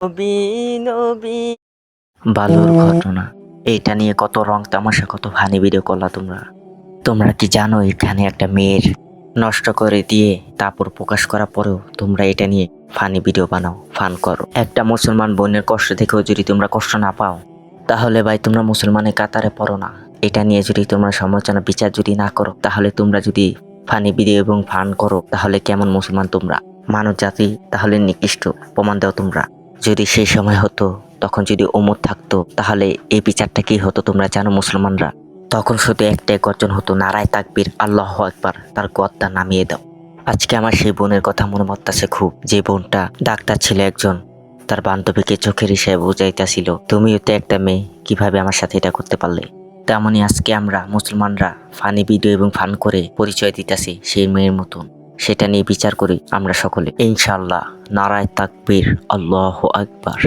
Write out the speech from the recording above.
নবী নবী বালুর ঘটনা এইটা নিয়ে কত রং তামাশা কত ফানি ভিডিও করলা তোমরা কি জানো এখানে একটা মেয়ের নষ্ট করে দিয়ে তারপর প্রকাশ করার পরেও তোমরা এটা নিয়ে ফানি ভিডিও বানাও ফান করো। একটা মুসলমান বোনের কষ্ট দেখেও যদি তোমরা কষ্ট না পাও তাহলে ভাই তোমরা মুসলমানের কাতারে পড়ো না। এটা নিয়ে যদি তোমরা সমালোচনা বিচার যদি না করো তাহলে তোমরা যদি ফানি ভিডিও এবং ফান করো তাহলে কেমন মুসলমান তোমরা মানব জাতি তাহলে নিকৃষ্ট প্রমাণ দাও তোমরা। যদি সেই সময় হতো তখন যদি ওমর থাকতো তাহলে এই বিচারটা কি হতো তোমরা জানো মুসলমানরা? তখন শুধু একটাই গর্জন হতো, নারায় তাকবীর, আল্লাহু আকবার, তার গর্দা নামিয়ে দাও। আজকে আমার সেই বোনের কথা মনে পড়তাছে খুব, যে বোনটা ডাক্তার ছিল একজন, তার বান্ধবীকে চোখের ইশারায় বুঝাইতাছিল তুমিও তো একটা মেয়ে, কিভাবে আমার সাথে এটা করতে পারলে। তেমনই আজকে আমরা মুসলমানরা ফানি ভিডিও এবং ফান করে পরিচয় দিতেছি সেই মেয়ের মতন। সেটা নিয়ে বিচার করি আমরা সকলে ইনশাআল্লাহ। নারায় তাকবীর, আল্লাহু আকবার।